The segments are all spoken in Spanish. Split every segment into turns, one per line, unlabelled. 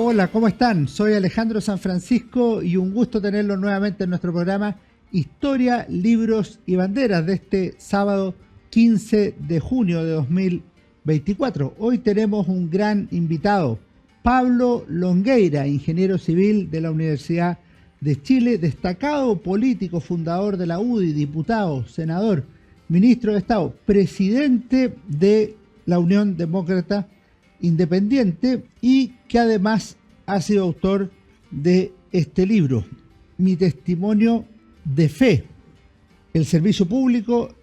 hola, ¿cómo están? Soy Alejandro San Francisco y un gusto tenerlos nuevamente en nuestro programa Historia, Libros y Banderas de este sábado 15 de junio de 2024. Hoy tenemos un gran invitado, Pablo Longueira, ingeniero civil de la Universidad de Chile, destacado político, fundador de la UDI, diputado, senador, ministro de Estado, presidente de la Unión Demócrata Independiente y que además ha sido autor de este libro, Mi testimonio de fe, el servicio público,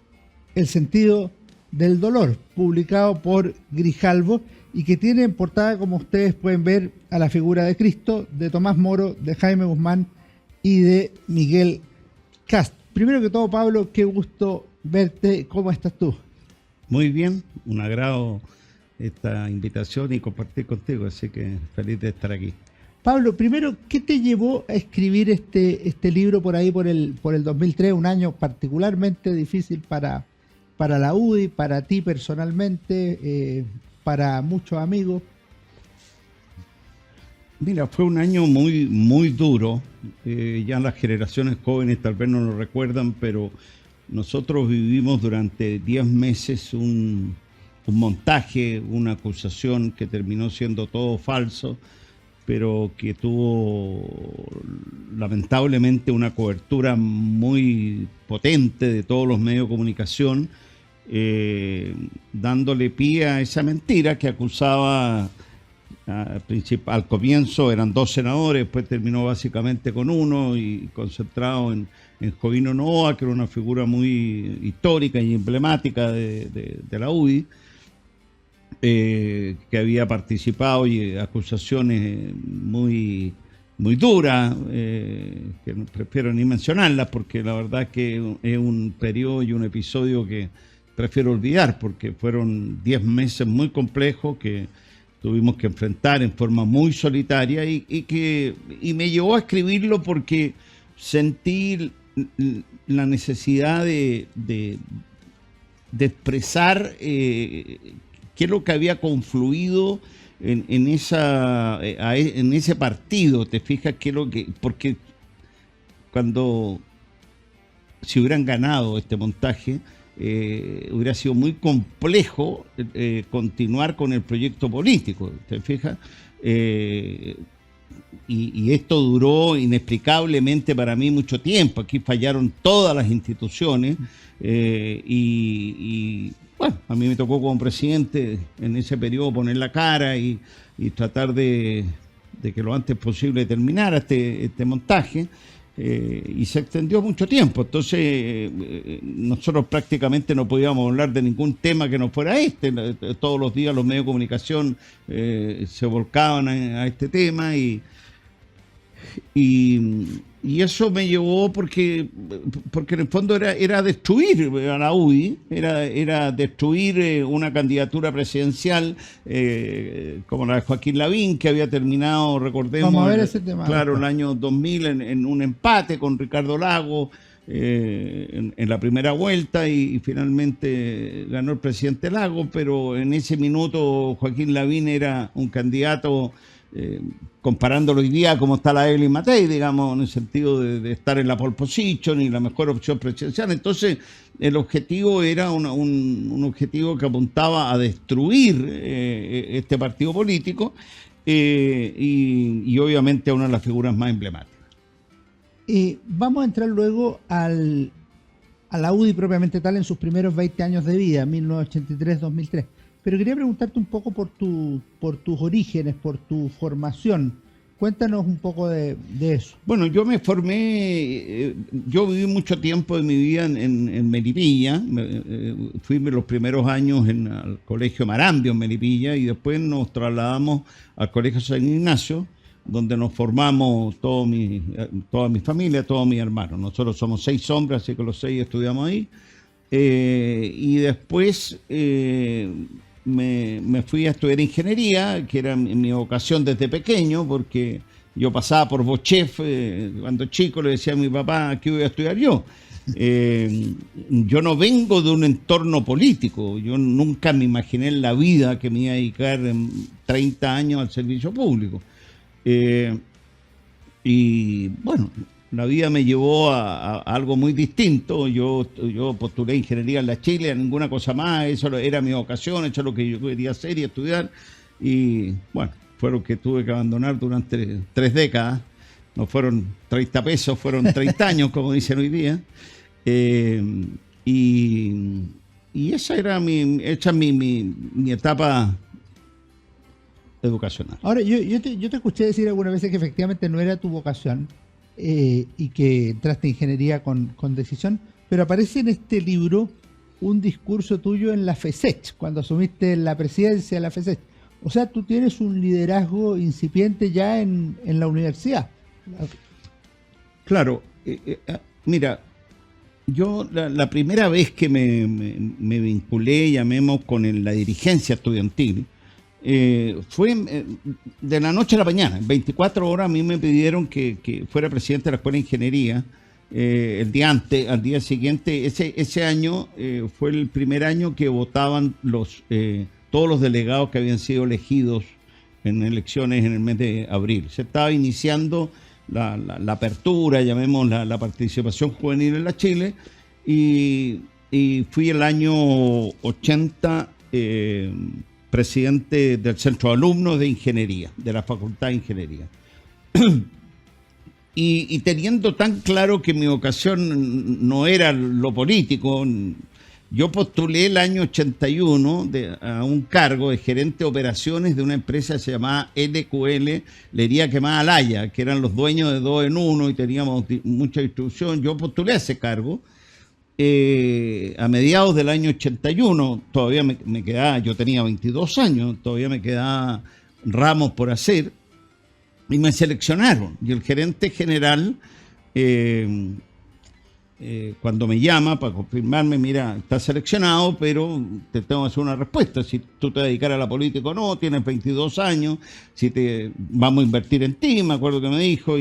el sentido del dolor, publicado por Grijalbo y que tiene en portada, como ustedes pueden ver, a la figura de Cristo, de Tomás Moro, de Jaime Guzmán y de Miguel Kast. Primero que todo, Pablo, qué gusto verte. ¿Cómo estás tú?
Muy bien, un agrado esta invitación y compartir contigo, así que feliz de estar aquí.
Pablo, primero, ¿qué te llevó a escribir este libro por ahí por el 2003, un año particularmente difícil para la UDI, para ti personalmente, para muchos amigos?
Mira, fue un año muy, muy duro. Ya las generaciones jóvenes tal vez no lo recuerdan, pero nosotros vivimos durante 10 meses un montaje, una acusación que terminó siendo todo falso, pero que tuvo lamentablemente una cobertura muy potente de todos los medios de comunicación, dándole pie a esa mentira que acusaba. Al comienzo eran 2 senadores, después terminó básicamente con uno y concentrado en Jovino Novoa, que era una figura muy histórica y emblemática de la UDI, que había participado y acusaciones muy, muy duras, que no prefiero ni mencionarlas porque la verdad que es un periodo y un episodio que prefiero olvidar porque fueron 10 meses muy complejos que tuvimos que enfrentar en forma muy solitaria y me llevó a escribirlo porque sentí la necesidad de expresar qué es lo que había confluido en ese partido. Te fijas qué es lo que, porque cuando si hubieran ganado este montaje, hubiera sido muy complejo continuar con el proyecto político, ¿te fijas? Y esto duró inexplicablemente para mí mucho tiempo. Aquí fallaron todas las instituciones y bueno, a mí me tocó como presidente en ese periodo poner la cara y tratar de que lo antes posible terminara este montaje. Y se extendió mucho tiempo, entonces nosotros prácticamente no podíamos hablar de ningún tema que no fuera este. Todos los días los medios de comunicación se volcaban a este tema y eso me llevó porque en el fondo era destruir a la UDI, era destruir una candidatura presidencial como la de Joaquín Lavín, que había terminado, recordemos,
vamos a ver ese tema,
claro, el año 2000 en un empate con Ricardo Lagos en la primera vuelta y finalmente ganó el presidente Lagos, pero en ese minuto Joaquín Lavín era un candidato, comparándolo hoy día como está la Evelyn Matei, digamos, en el sentido de estar en la pole position y la mejor opción presidencial. Entonces el objetivo era un objetivo que apuntaba a destruir este partido político y obviamente a una de las figuras más emblemáticas.
Vamos a entrar luego a la UDI propiamente tal en sus primeros 20 años de vida, 1983-2003. Pero quería preguntarte un poco por tus orígenes, por tu formación. Cuéntanos un poco de eso.
Bueno, yo me formé, yo viví mucho tiempo de mi vida en Melipilla. Fui los primeros años al Colegio Marambio en Melipilla y después nos trasladamos al Colegio San Ignacio, donde nos formamos toda mi familia, todos mis hermanos. Nosotros somos 6 hombres, así que los 6 estudiamos ahí. Y después me fui a estudiar ingeniería, que era mi vocación desde pequeño, porque yo pasaba por Bochef cuando chico, le decía a mi papá, ¿qué voy a estudiar yo? Yo no vengo de un entorno político, yo nunca me imaginé en la vida que me iba a dedicar 30 años al servicio público. Y bueno, la vida me llevó a algo muy distinto. Yo postulé ingeniería en la Chile, a ninguna cosa más. Eso era mi vocación, eso es lo que yo quería hacer y estudiar. Y bueno, fue lo que tuve que abandonar durante 3 décadas. No fueron 30 pesos, fueron 30 años, como dicen hoy día. Y esa era mi etapa educacional.
Ahora, yo te escuché decir algunas veces que efectivamente no era tu vocación y que entraste en ingeniería con decisión, pero aparece en este libro un discurso tuyo en la FESECH, cuando asumiste la presidencia de la FESECH. O sea, tú tienes un liderazgo incipiente ya en la universidad.
Claro, mira, yo la primera vez que me vinculé, llamemos, con la dirigencia estudiantil, fue de la noche a la mañana. En 24 horas a mí me pidieron que fuera presidente de la Escuela de Ingeniería. Al día siguiente, ese año fue el primer año que votaban todos los delegados que habían sido elegidos en elecciones en el mes de abril. Se estaba iniciando la apertura, llamemos la participación juvenil en la Chile, y fui el año 80 presidente del Centro de Alumnos de Ingeniería, de la Facultad de Ingeniería. Y teniendo tan claro que mi vocación no era lo político, yo postulé el año 81 a un cargo de gerente de operaciones de una empresa que se llamaba LQL, Lería Quemada Alaya, que eran los dueños de 2 en 1 y teníamos mucha distribución. Yo postulé a ese cargo a mediados del año 81, todavía me quedaba, yo tenía 22 años, todavía me quedaba ramos por hacer, y me seleccionaron. Y el gerente general, cuando me llama para confirmarme, mira, estás seleccionado, pero te tengo que hacer una respuesta. Si tú te dedicas a la política o no, tienes 22 años, vamos a invertir en ti, me acuerdo que me dijo,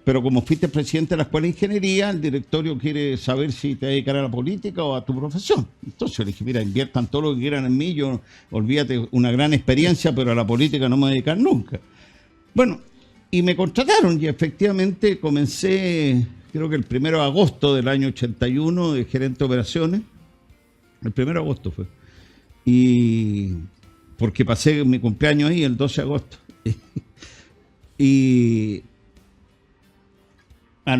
pero como fuiste presidente de la Escuela de Ingeniería, el directorio quiere saber si te dedicarás a la política o a tu profesión. Entonces le dije, mira, inviertan todo lo que quieran en mí, yo, olvídate, una gran experiencia, pero a la política no me voy a dedicar nunca. Bueno, y me contrataron y efectivamente comencé, creo que el 1 de agosto del año 81, de gerente de operaciones. El 1 de agosto fue. Y porque pasé mi cumpleaños ahí, el 12 de agosto. Y a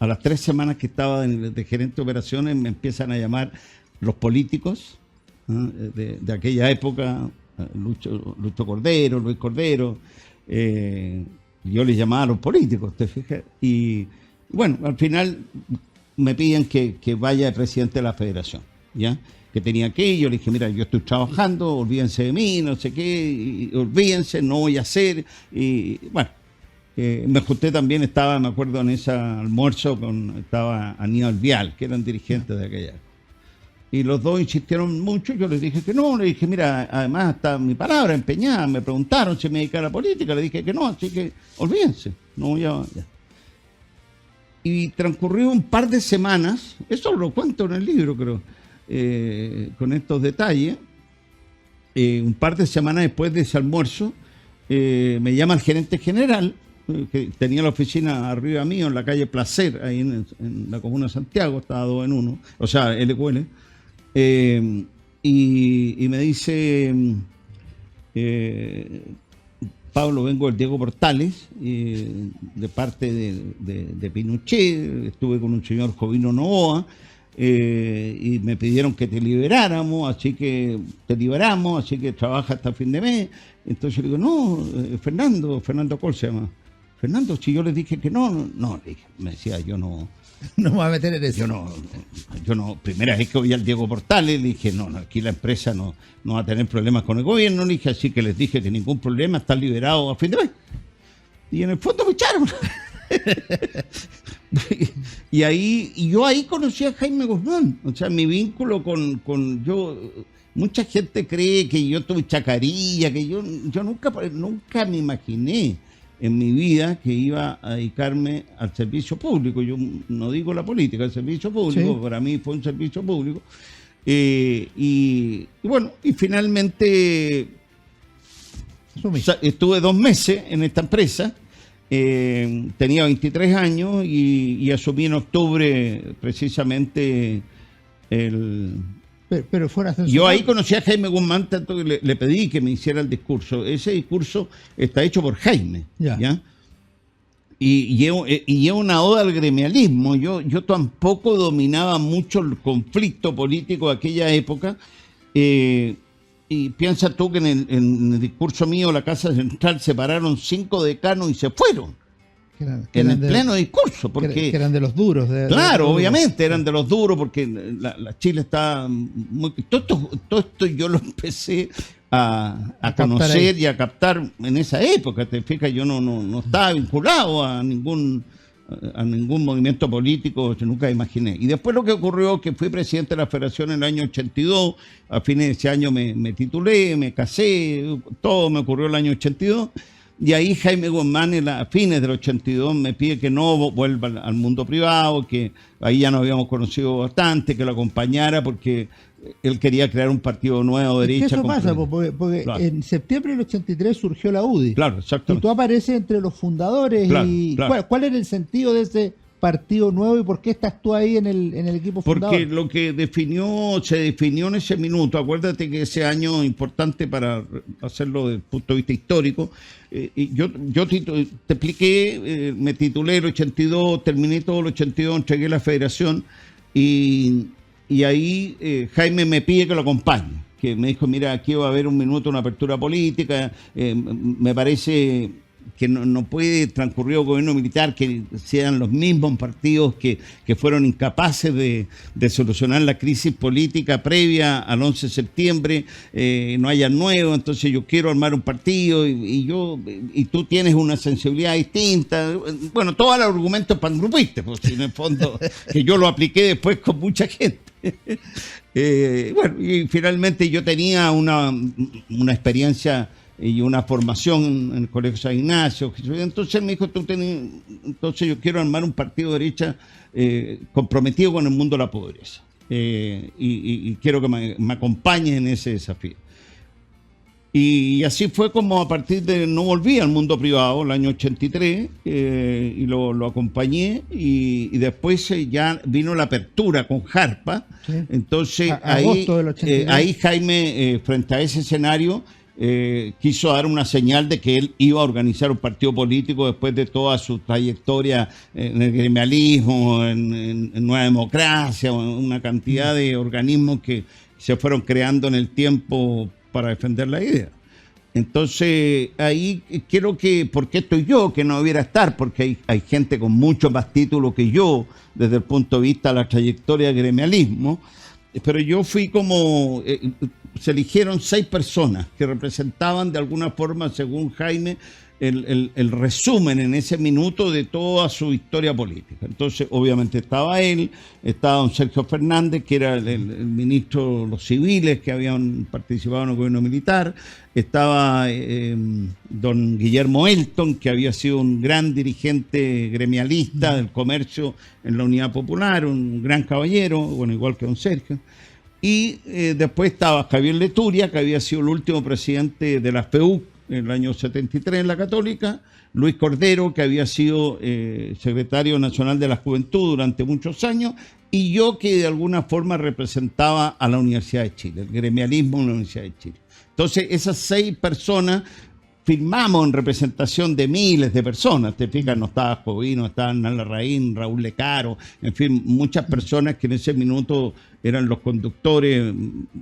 las 3 semanas que estaba de gerente de operaciones me empiezan a llamar los políticos de aquella época, Lucho Cordero, Luis Cordero, yo les llamaba a los políticos, ¿te fijas? Y bueno, al final me piden que vaya de presidente de la federación, ¿ya? Que tenía que ir, yo le dije, mira, yo estoy trabajando, olvídense de mí, no sé qué, olvídense, no voy a hacer, y bueno. Me junté también, me acuerdo en ese almuerzo, estaba Aníbal Vial, que eran dirigentes de aquella. Y los dos insistieron mucho, yo les dije que no, le dije, mira, además está mi palabra empeñada, me preguntaron si me dedicaba a la política, le dije que no, así que olvídense, no voy a... Ya. Y transcurrió un par de semanas, eso lo cuento en el libro, creo, con estos detalles, un par de semanas después de ese almuerzo, me llama el gerente general, que tenía la oficina arriba mío en la calle Placer, ahí en la comuna de Santiago, estaba 2 en 1, o sea, LQL, y me dice, Pablo, vengo del Diego Portales, de parte de Pinochet, estuve con un señor Jovino Novoa, y me pidieron que te liberáramos, así que te liberamos, así que trabaja hasta fin de mes. Entonces yo le digo, no, Fernando Col se llama. Fernando, si yo les dije que no, le dije, me decía, yo no.
No me voy a meter en eso.
Yo no, primera vez que voy al Diego Portales, le dije, no, aquí la empresa no va a tener problemas con el gobierno, le dije, así que les dije que ningún problema, están liberados a fin de mes. Y en el fondo me echaron. y yo ahí conocí a Jaime Guzmán, o sea, mi vínculo con yo, mucha gente cree que yo tuve chacarilla, que yo nunca me imaginé en mi vida que iba a dedicarme al servicio público. Yo no digo la política, el servicio público, sí. Para mí fue un servicio público. Y bueno, y finalmente Estuve 2 meses en esta empresa, tenía 23 años y asumí en octubre precisamente el...
Pero fuera
Yo ahí conocí a Jaime Guzmán, tanto que le pedí que me hiciera el discurso. Ese discurso está hecho por Jaime, ¿ya? Y lleva una oda al gremialismo. Yo tampoco dominaba mucho el conflicto político de aquella época. Y piensa tú que en el discurso mío, la Casa Central, se pararon 5 decanos y se fueron. En el pleno discurso. Porque,
que eran de los duros.
Claro, obviamente, eran de los duros, porque la Chile está muy... Todo esto yo lo empecé a conocer y a captar en esa época. Te fijas, yo no estaba vinculado a ningún movimiento político, que nunca imaginé. Y después lo que ocurrió, que fui presidente de la Federación en el año 82, a fines de ese año me titulé, me casé, todo me ocurrió el año 82. Y ahí Jaime Guzmán, a fines del 82, me pide que no vuelva al mundo privado, que ahí ya nos habíamos conocido bastante, que lo acompañara, porque él quería crear un partido nuevo, derecha.
Eso pasa, porque claro, en septiembre del 83 surgió la UDI.
Claro, exactamente.
Y tú apareces entre los fundadores. Claro, y claro. ¿Cuál era el sentido de ese partido nuevo y por qué estás tú ahí en el equipo fundador?
Porque lo que se definió en ese minuto, acuérdate que ese año importante para hacerlo desde el punto de vista histórico, yo te expliqué, me titulé el 82, terminé todo el 82, entregué la federación y ahí Jaime me pide que lo acompañe, que me dijo, mira, aquí va a haber un minuto, una apertura política, me parece que no puede transcurrir el gobierno militar que sean los mismos partidos que fueron incapaces de solucionar la crisis política previa al 11 de septiembre, no haya nuevo, entonces yo quiero armar un partido y tú tienes una sensibilidad distinta. Bueno, todos los argumentos pangrupiste, pues en el fondo que yo lo apliqué después con mucha gente. Bueno, y finalmente yo tenía una experiencia y una formación en el Colegio San Ignacio. Entonces me dijo, entonces yo quiero armar un partido de derecha comprometido con el mundo de la pobreza. Y quiero que me acompañe en ese desafío. Y así fue como a partir de... No volví al mundo privado el año 83 y lo acompañé y después ya vino la apertura con Jarpa. Sí. Entonces ahí Jaime, frente a ese escenario, quiso dar una señal de que él iba a organizar un partido político después de toda su trayectoria en el gremialismo, en Nueva Democracia, una cantidad de organismos que se fueron creando en el tiempo para defender la idea. Entonces ahí creo que, ¿por qué estoy yo? Que no debiera estar, porque hay gente con mucho más título que yo desde el punto de vista de la trayectoria del gremialismo, pero yo fui como... se eligieron 6 personas que representaban de alguna forma, según Jaime, el resumen en ese minuto de toda su historia política. Entonces, obviamente estaba él, estaba don Sergio Fernández, que era el ministro de los civiles que habían participado en el gobierno militar, estaba don Guillermo Elton, que había sido un gran dirigente gremialista del comercio en la Unidad Popular, un gran caballero, bueno, igual que don Sergio. Y después estaba Javier Leturia, que había sido el último presidente de la FEUC en el año 73 en la Católica, Luis Cordero, que había sido secretario nacional de la Juventud durante muchos años, y yo que de alguna forma representaba a la Universidad de Chile, el gremialismo en la Universidad de Chile. Entonces esas 6 personas firmamos en representación de miles de personas, te fijas, no estaba Jovino, estaba Hernán Larraín, Raúl Lecaro, en fin, muchas personas que en ese minuto eran los conductores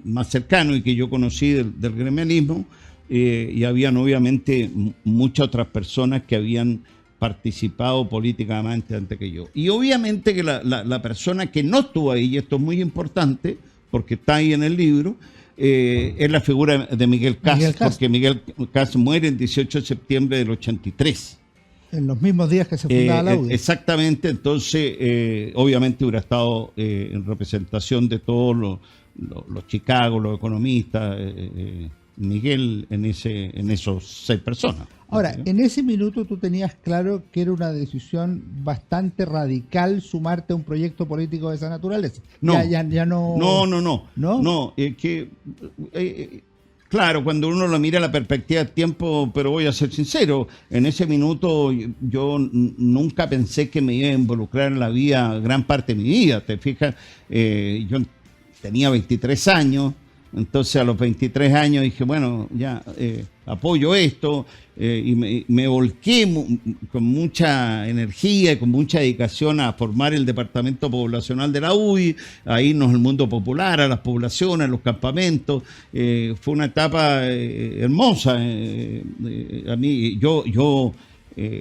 más cercanos y que yo conocí del gremialismo, y habían obviamente muchas otras personas que habían participado políticamente antes que yo. Y obviamente que la persona que no estuvo ahí, y esto es muy importante, porque está ahí en el libro, es la figura de Miguel Kast, porque Miguel Kast muere el 18 de septiembre del 83.
En los mismos días que se fundaba la UDI.
Exactamente, entonces obviamente hubiera estado en representación de todos los Chicago, los economistas, Miguel en esos 6 personas.
Ahora, en ese minuto tú tenías claro que era una decisión bastante radical sumarte a un proyecto político de esa naturaleza.
No,
ya no.
No, es que Claro, cuando uno lo mira a la perspectiva del tiempo, pero voy a ser sincero, en ese minuto yo nunca pensé que me iba a involucrar en la vida, gran parte de mi vida, ¿te fijas? Yo tenía 23 años, entonces a los 23 años dije, bueno, ya apoyo esto, y me volqué con mucha energía y con mucha dedicación a formar el departamento poblacional de la UDI, a irnos al mundo popular, a las poblaciones, a los campamentos. Fue una etapa hermosa. A mí, yo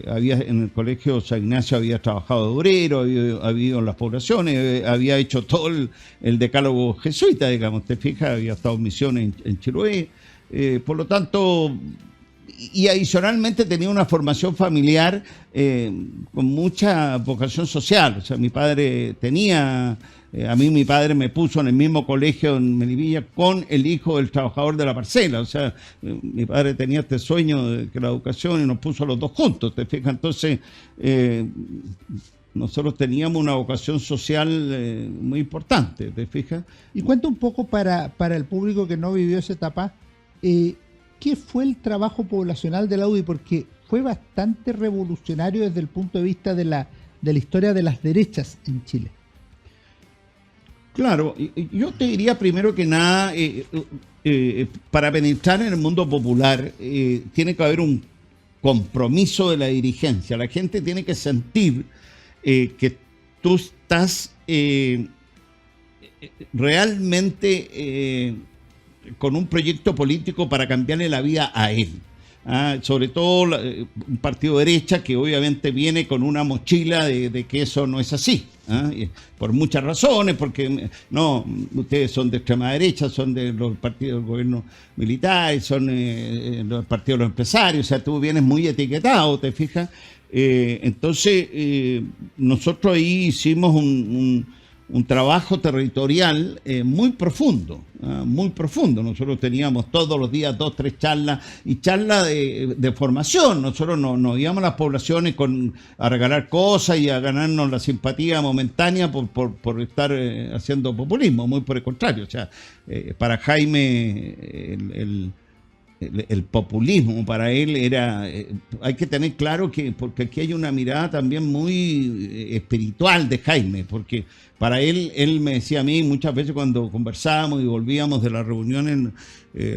había en el colegio San Ignacio, había trabajado de obrero, había ido en las poblaciones, había hecho todo el decálogo jesuita, digamos, te fijas, había estado en misiones en Chiloé. Por lo tanto, y adicionalmente tenía una formación familiar con mucha vocación social. O sea, mi padre tenía, a mí mi padre me puso en el mismo colegio en Melipilla con el hijo del trabajador de la parcela. O sea, mi padre tenía este sueño de que la educación, y nos puso a los dos juntos, ¿te fijas? Entonces, nosotros teníamos una vocación social muy importante, ¿te fijas?
Y cuenta un poco para el público que no vivió esa etapa, ¿qué fue el trabajo poblacional de la UDI? Porque fue bastante revolucionario desde el punto de vista de la historia de las derechas en Chile.
Claro, yo te diría primero que nada, para penetrar en el mundo popular tiene que haber un compromiso de la dirigencia. La gente tiene que sentir que tú estás realmente con un proyecto político para cambiarle la vida a él. Sobre todo un partido de derecha que obviamente viene con una mochila de que eso no es así, por muchas razones, porque no, ustedes son de extrema derecha, son de los partidos del gobierno militar, son los partidos de los empresarios, o sea, tú vienes muy etiquetado, ¿te fijas? Entonces, nosotros ahí hicimos un trabajo territorial muy profundo, muy profundo. Nosotros teníamos todos los días 2, 3 charlas, y charlas de formación. Nosotros nos íbamos a las poblaciones a regalar cosas y a ganarnos la simpatía momentánea por estar haciendo populismo, muy por el contrario. O sea, para Jaime el populismo para él era, hay que tener claro que, porque aquí hay una mirada también muy espiritual de Jaime, porque para él me decía a mí muchas veces cuando conversábamos y volvíamos de las reuniones,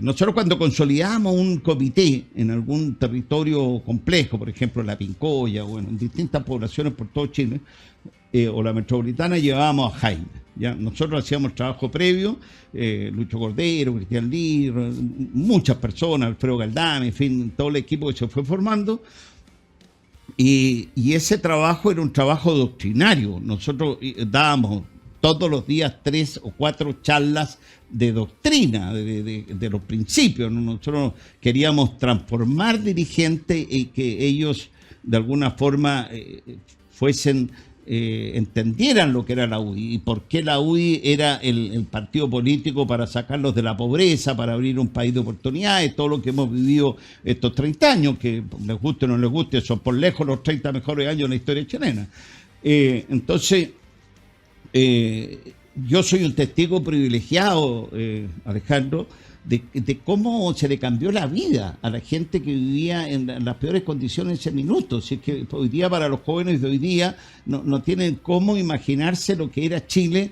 nosotros cuando consolidábamos un comité en algún territorio complejo, por ejemplo La Pincoya, bueno, en distintas poblaciones por todo Chile, o la metropolitana, llevábamos a Jaime. ¿Ya? Nosotros hacíamos trabajo previo, Lucho Cordero, Cristian Lee, muchas personas, Alfredo Galdame, en fin, todo el equipo que se fue formando. Y ese trabajo era un trabajo doctrinario. Nosotros dábamos todos los días 3 o 4 charlas de doctrina, de los principios. Nosotros queríamos transformar dirigentes y que ellos de alguna forma fuesen... entendieran lo que era la UDI y por qué la UDI era el partido político para sacarlos de la pobreza, para abrir un país de oportunidades, todo lo que hemos vivido estos 30 años, que les guste o no les guste, son por lejos los 30 mejores años de la historia chilena. Entonces, yo soy un testigo privilegiado, Alejandro, de cómo se le cambió la vida a la gente que vivía en las peores condiciones en ese minuto. Si es que hoy día, para los jóvenes de hoy día, no tienen cómo imaginarse lo que era Chile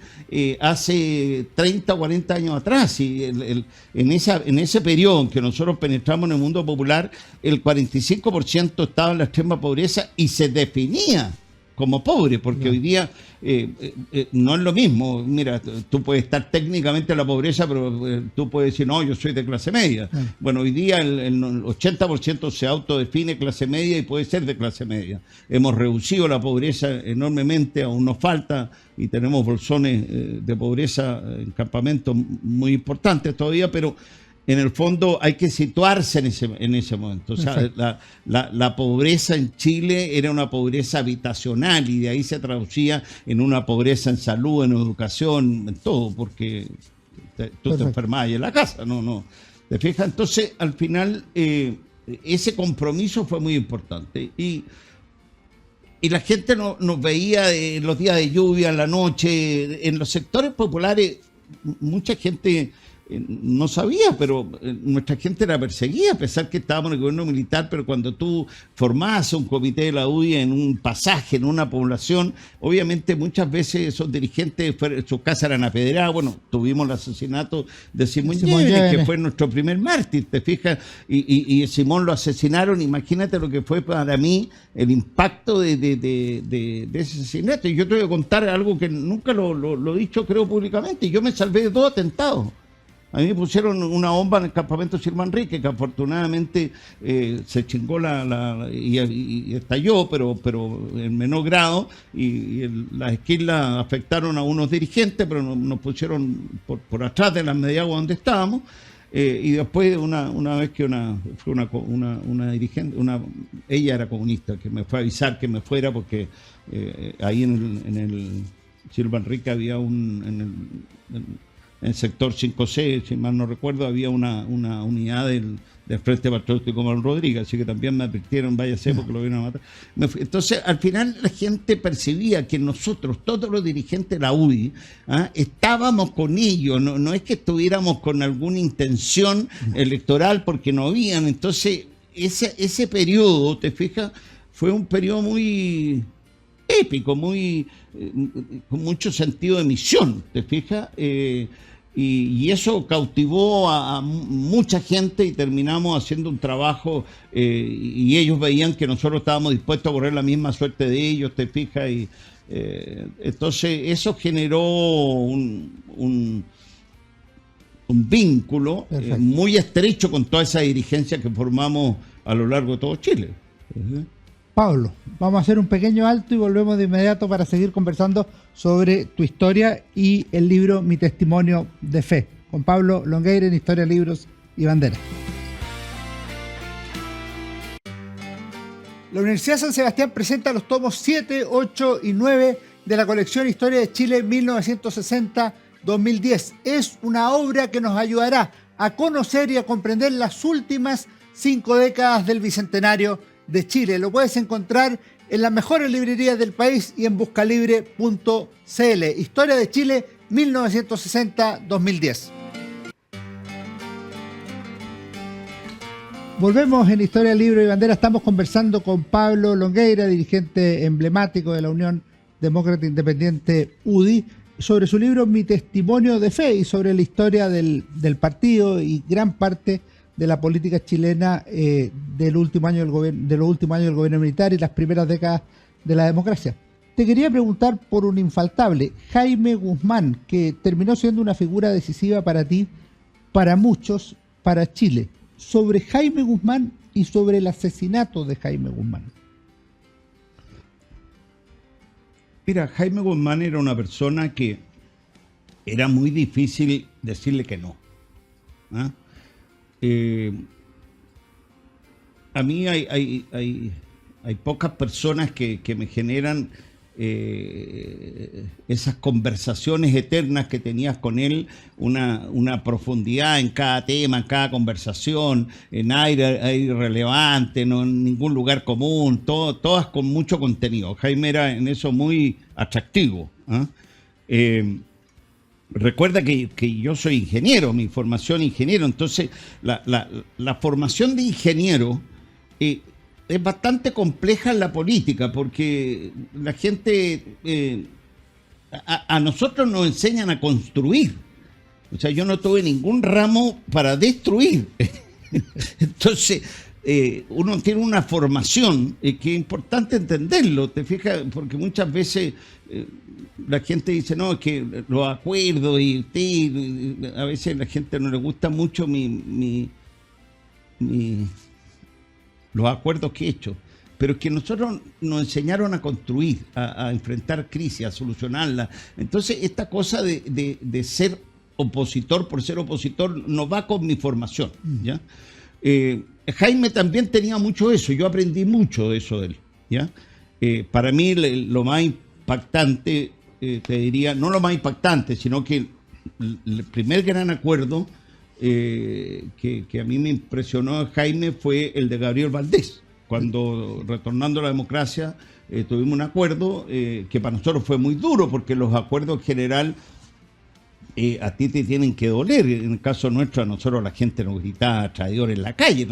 hace 30 o 40 años atrás. Y en ese periodo en que nosotros penetramos en el mundo popular, el 45% estaba en la extrema pobreza y se definía como pobre, porque hoy día no es lo mismo. Mira, tú puedes estar técnicamente en la pobreza, pero tú puedes decir, no, yo soy de clase media. Bueno, hoy día el 80% se autodefine clase media y puede ser de clase media. Hemos reducido la pobreza enormemente, aún nos falta, y tenemos bolsones de pobreza en campamentos muy importantes todavía, pero en el fondo hay que situarse en ese momento. O sea, la pobreza en Chile era una pobreza habitacional y de ahí se traducía en una pobreza en salud, en educación, en todo, porque tú te enfermabas en la casa, no. ¿Te fijas? Entonces, al final, ese compromiso fue muy importante. Y la gente nos veía en los días de lluvia, en la noche, en los sectores populares, mucha gente no sabía, pero nuestra gente era perseguida, a pesar que estábamos en el gobierno militar, pero cuando tú formabas un comité de la UDI en un pasaje, en una población, obviamente muchas veces esos dirigentes, sus casas eran apedreadas. Bueno, tuvimos el asesinato de Simón Llévenes, que fue nuestro primer mártir, ¿te fijas? Y Simón lo asesinaron. Imagínate lo que fue para mí el impacto de ese asesinato. Y yo te voy a contar algo que nunca lo he dicho, creo, públicamente. Yo me salvé de todo atentado. A mí me pusieron una bomba en el campamento Sir Manrique, que afortunadamente se chingó y estalló, pero en menor grado, y las esquirlas afectaron a unos dirigentes, pero nos pusieron por atrás de las mediaguas donde estábamos. Y después una vez que fue una dirigente, ella era comunista, que me fue a avisar que me fuera, porque ahí en el Sir Manrique había en el sector 5C, si mal no recuerdo, había una unidad del Frente Patriótico Manuel Rodríguez, así que también me advirtieron, váyase porque lo vieron a matar. Entonces, al final la gente percibía que nosotros, todos los dirigentes de la UDI, estábamos con ellos, no es que estuviéramos con alguna intención electoral, porque no habían. Entonces, ese periodo, ¿te fijas? Fue un periodo muy épico, con mucho sentido de misión, ¿te fijas? Y eso cautivó a mucha gente, y terminamos haciendo un trabajo, y ellos veían que nosotros estábamos dispuestos a correr la misma suerte de ellos, ¿te fijas? Y entonces eso generó un vínculo muy estrecho con toda esa dirigencia que formamos a lo largo de todo Chile.
Pablo, vamos a hacer un pequeño alto y volvemos de inmediato para seguir conversando sobre tu historia y el libro Mi Testimonio de Fe, con Pablo Longueira en Historia, Libros y Banderas. La Universidad San Sebastián presenta los tomos 7, 8 y 9 de la colección Historia de Chile 1960-2010. Es una obra que nos ayudará a conocer y a comprender las últimas 5 décadas del Bicentenario de Chile. Lo puedes encontrar en las mejores librerías del país y en buscalibre.cl. Historia de Chile 1960-2010. Volvemos en Historia, Libro y Bandera. Estamos conversando con Pablo Longueira, dirigente emblemático de la Unión Demócrata Independiente UDI, sobre su libro Mi Testimonio de Fe y sobre la historia del partido y gran parte de la política chilena de los últimos años del gobierno militar y las primeras décadas de la democracia. Te quería preguntar por un infaltable, Jaime Guzmán, que terminó siendo una figura decisiva para ti, para muchos, para Chile. Sobre Jaime Guzmán y sobre el asesinato de Jaime Guzmán.
Mira, Jaime Guzmán era una persona que era muy difícil decirle que no. A mí hay pocas personas que me generan esas conversaciones eternas que tenías con él, una profundidad en cada tema, en cada conversación, en aire relevante, no en ningún lugar común, todas con mucho contenido. Jaime era en eso muy atractivo. Recuerda que yo soy ingeniero, mi formación ingeniero, entonces la formación de ingeniero es bastante compleja en la política, porque la gente, a nosotros nos enseñan a construir. O sea, yo no tuve ningún ramo para destruir. Entonces, uno tiene una formación que es importante entenderlo, ¿te fijas? Porque muchas veces la gente dice, no, es que los acuerdos y a veces a la gente no le gusta mucho los acuerdos que he hecho, pero es que nosotros nos enseñaron a construir, a enfrentar crisis, a solucionarlas. Entonces, esta cosa de ser opositor por ser opositor no va con mi formación, ¿ya? Jaime también tenía mucho eso, yo aprendí mucho de eso de él, ¿ya? Para mí lo más impactante, te diría, no lo más impactante, sino que el primer gran acuerdo que a mí me impresionó Jaime fue el de Gabriel Valdés, cuando retornando a la democracia tuvimos un acuerdo que para nosotros fue muy duro, porque los acuerdos en general a ti te tienen que doler. En el caso nuestro, a nosotros la gente nos gritaba traidor en la calle.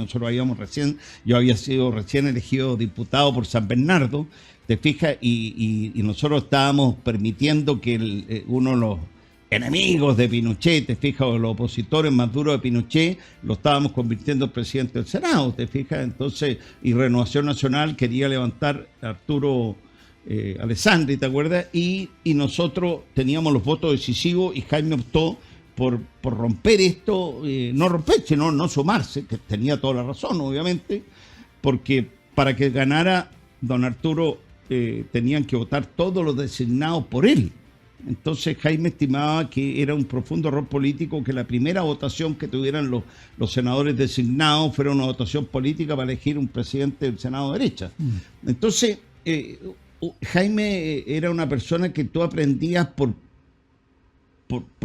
Yo había sido recién elegido diputado por San Bernardo, te fijas, y nosotros estábamos permitiendo que uno de los enemigos de Pinochet, te fijas, o los opositores más duros de Pinochet, lo estábamos convirtiendo en presidente del Senado, te fijas. Entonces, y Renovación Nacional quería levantar a Arturo Alessandri, ¿te acuerdas? Y nosotros teníamos los votos decisivos y Jaime optó por romper esto, no romper, sino no sumarse, que tenía toda la razón, obviamente, porque para que ganara don Arturo tenían que votar todos los designados por él. Entonces Jaime estimaba que era un profundo error político que la primera votación que tuvieran los senadores designados fuera una votación política para elegir un presidente del Senado de derecha. Entonces, Jaime era una persona que tú aprendías por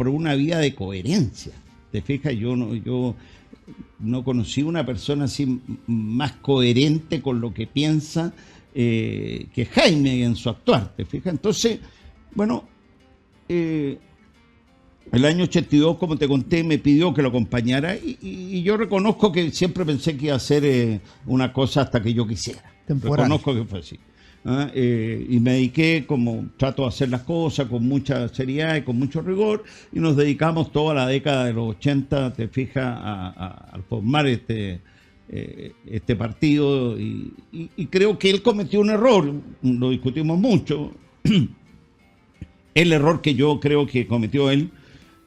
una vía de coherencia. ¿Te fijas? Yo no conocí una persona así más coherente con lo que piensa que Jaime en su actuar. ¿Te fijas? Entonces, bueno, el año 82, como te conté, me pidió que lo acompañara y yo reconozco que siempre pensé que iba a hacer una cosa hasta que yo quisiera.
Temporal.
Reconozco que fue así. Y me dediqué, como trato de hacer las cosas, con mucha seriedad y con mucho rigor, y nos dedicamos toda la década de los 80, te fijas, a formar este partido, y creo que él cometió un error, lo discutimos mucho. El error que yo creo que cometió él,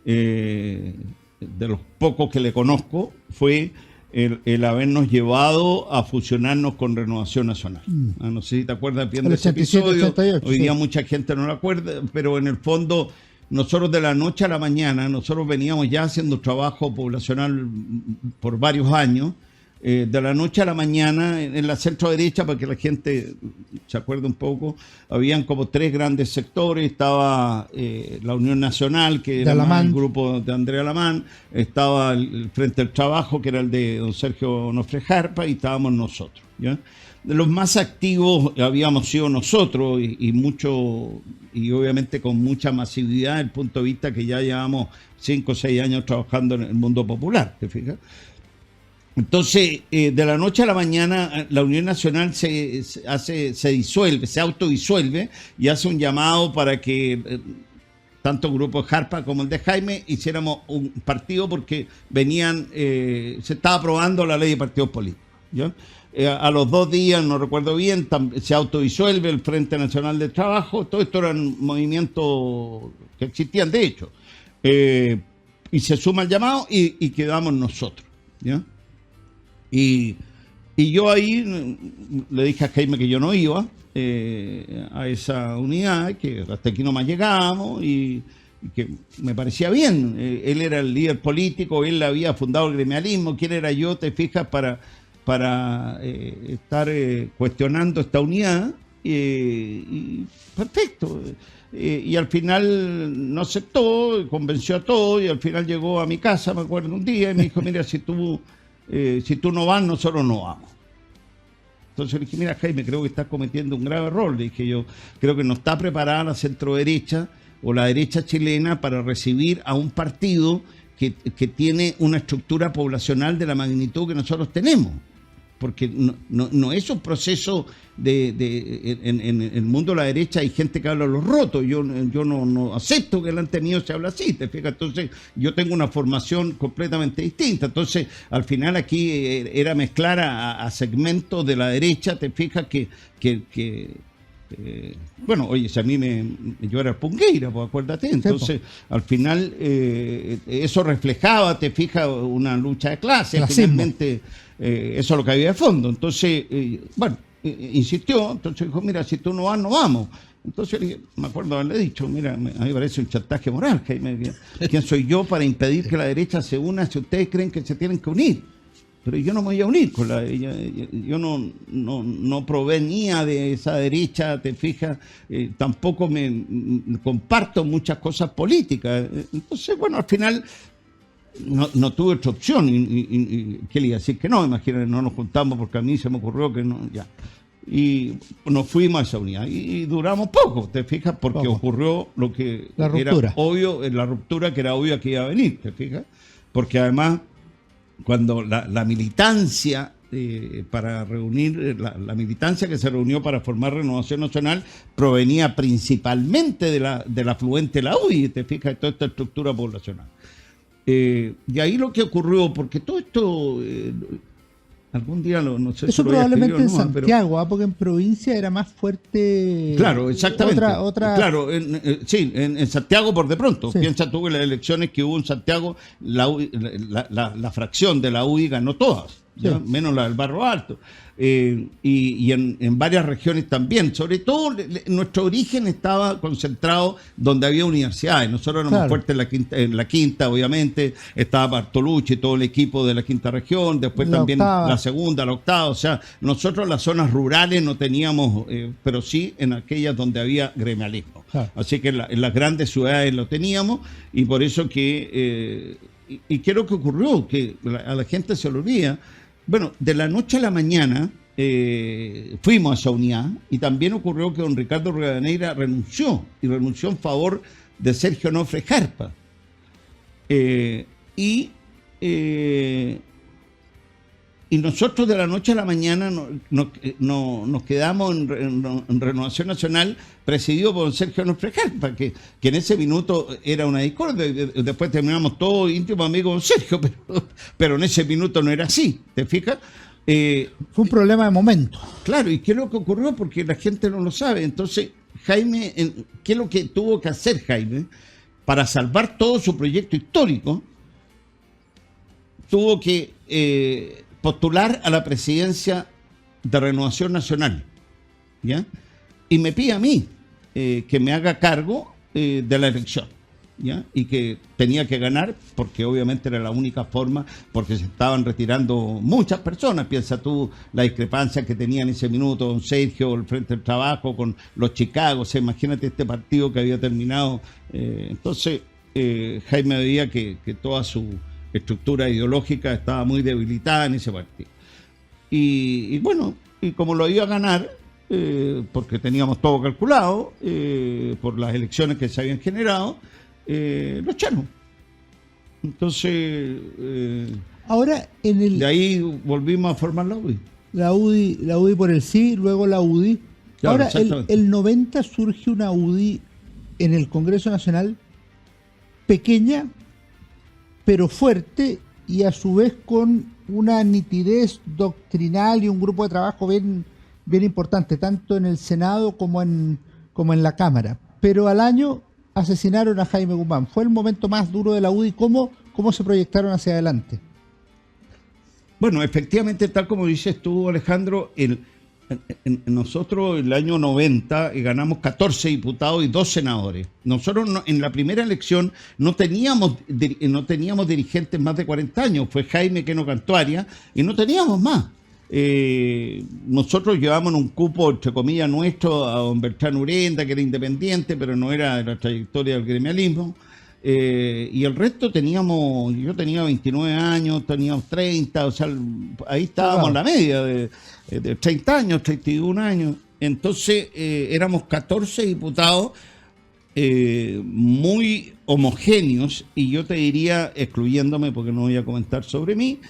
de los pocos que le conozco, fue el habernos llevado a fusionarnos con Renovación Nacional. No sé si te acuerdas bien de ese
87,
episodio.
88,
Hoy día
sí.
mucha gente no lo acuerda, pero en el fondo nosotros de la noche a la mañana, nosotros veníamos ya haciendo trabajo poblacional por varios años. De la noche a la mañana en la centro derecha, para que la gente se acuerde un poco, habían como tres grandes sectores. Estaba la Unión Nacional, que era más el grupo de Andrea Alamán, estaba el Frente del Trabajo, que era el de don Sergio Onofre Jarpa, y estábamos nosotros, ¿ya? De los más activos habíamos sido nosotros, y obviamente con mucha masividad, desde el punto de vista que ya llevamos 5 o 6 años trabajando en el mundo popular, ¿te fijas? Entonces, de la noche a la mañana, la Unión Nacional se disuelve, se autodisuelve y hace un llamado para que tanto el grupo de Jarpa como el de Jaime hiciéramos un partido, porque se estaba aprobando la ley de partidos políticos, ¿ya? A los 2 días, no recuerdo bien, se autodisuelve el Frente Nacional del Trabajo. Todo esto eran movimientos que existían, de hecho. Y se suma el llamado y quedamos nosotros, ¿ya? Y yo ahí le dije a Jaime que yo no iba a esa unidad, que hasta aquí nomás llegábamos, y que me parecía bien. Él era el líder político, él había fundado el gremialismo. ¿Quién era yo, te fijas, para estar cuestionando esta unidad? Y perfecto. Y al final no aceptó, convenció a todos, y al final llegó a mi casa, me acuerdo, un día, y me dijo: mira, si tú no vas, nosotros no vamos. Entonces le dije: mira, Jaime, creo que estás cometiendo un grave error. Le dije: yo creo que no está preparada la centroderecha o la derecha chilena para recibir a un partido que tiene una estructura poblacional de la magnitud que nosotros tenemos. Porque no es un proceso en el mundo de la derecha hay gente que habla a los rotos. Yo no acepto que delante mío se habla así, ¿te fijas? Entonces yo tengo una formación completamente distinta. Entonces al final aquí era mezclar a segmentos de la derecha, ¿te fijas? Bueno, oye, si a mí yo era Pungueira, pues acuérdate. Entonces al final eso reflejaba, te fijas, una lucha de clases. Finalmente eso es lo que había de fondo. Entonces, insistió. Entonces dijo: mira, si tú no vas, no vamos. Entonces me acuerdo haberle dicho: mira, a mí me parece un chantaje moral, Jaime. ¿Quién soy yo para impedir que la derecha se una si ustedes creen que se tienen que unir? Pero yo no me voy a unir con yo no provenía de esa derecha, te fijas, tampoco me comparto muchas cosas políticas. Entonces, bueno, al final no tuve otra opción. Y ¿qué le iba a decir? Que no, imagínate, no nos juntamos porque a mí se me ocurrió que no, ya. y nos fuimos a esa unidad. Y duramos poco, ¿te fijas? Porque ocurrió lo que era obvio, la ruptura que era obvio que iba a venir, ¿te fijas? Porque además, cuando la militancia... para reunir, la militancia que se reunió para formar Renovación Nacional provenía principalmente del afluente de la UDI, te fijas, de toda esta estructura poblacional. Y ahí lo que ocurrió, porque todo esto, algún día no sé
eso si lo probablemente en Santiago, pero... porque en provincia era más fuerte.
Claro, exactamente.
Otra...
Claro, sí, en Santiago por de pronto. Sí. Piensa tú que las elecciones que hubo en Santiago, la fracción de la UDI ganó todas. Sí. Menos la del Barro Alto, y en varias regiones también. Sobre todo nuestro origen estaba concentrado donde había universidades. Nosotros éramos fuertes en la quinta, obviamente estaba Bartolucci, todo el equipo de la quinta región, después también la segunda, la octava. O sea, nosotros las zonas rurales no teníamos, pero sí en aquellas donde había gremialismo. Así que en las grandes ciudades lo teníamos, y por eso que y qué es lo que ocurrió, que a la gente se lo olvida. Bueno, de la noche a la mañana fuimos a esa unidad, y también ocurrió que don Ricardo Rivadeneira renunció en favor de Sergio Onofre Jarpa. Y nosotros de la noche a la mañana nos quedamos en Renovación Nacional, presidido por don Sergio Onofre Jarpa, que en ese minuto era una discordia. Después terminamos todos íntimos amigos con Sergio, pero en ese minuto no era así, ¿te fijas?
Fue un problema de momento.
Claro, ¿y qué es lo que ocurrió? Porque la gente no lo sabe. Entonces, Jaime, ¿qué es lo que tuvo que hacer Jaime para salvar todo su proyecto histórico? Tuvo que postular a la presidencia de Renovación Nacional, ¿ya? Y me pide a mí que me haga cargo de la elección, ¿ya? Y que tenía que ganar, porque obviamente era la única forma, porque se estaban retirando muchas personas. Piensa tú la discrepancia que tenía en ese minuto don Sergio, el Frente del Trabajo, con los Chicago. O sea, imagínate este partido que había terminado. Entonces, Jaime veía que toda su estructura ideológica estaba muy debilitada en ese partido. Y bueno, y como lo iba a ganar, porque teníamos todo calculado, por las elecciones que se habían generado, lo echaron. Entonces,
ahora
de ahí volvimos a formar la UDI.
La UDI por el sí, luego la UDI. Claro, ahora, el 90 surge una UDI en el Congreso Nacional pequeña, pero fuerte, y a su vez con una nitidez doctrinal y un grupo de trabajo bien importante, tanto en el Senado como en la Cámara. Pero al año asesinaron a Jaime Guzmán. Fue el momento más duro de la UDI. ¿Cómo se proyectaron hacia adelante?
Bueno, efectivamente, tal como dices tú, Alejandro, nosotros en el año 90 ganamos 14 diputados y 2 senadores. Nosotros en la primera elección no teníamos dirigentes más de 40 años. Fue Jaime Queno Cantuaria y no teníamos más. Nosotros llevamos en un cupo, entre comillas, nuestro a don Bertrán Urenda, que era independiente, pero no era de la trayectoria del gremialismo. Y el resto yo tenía 29 años, teníamos 30, o sea, ahí estábamos en la media de 30 años, 31 años. Entonces éramos 14 diputados muy homogéneos, y yo te diría, excluyéndome porque no voy a comentar sobre mí,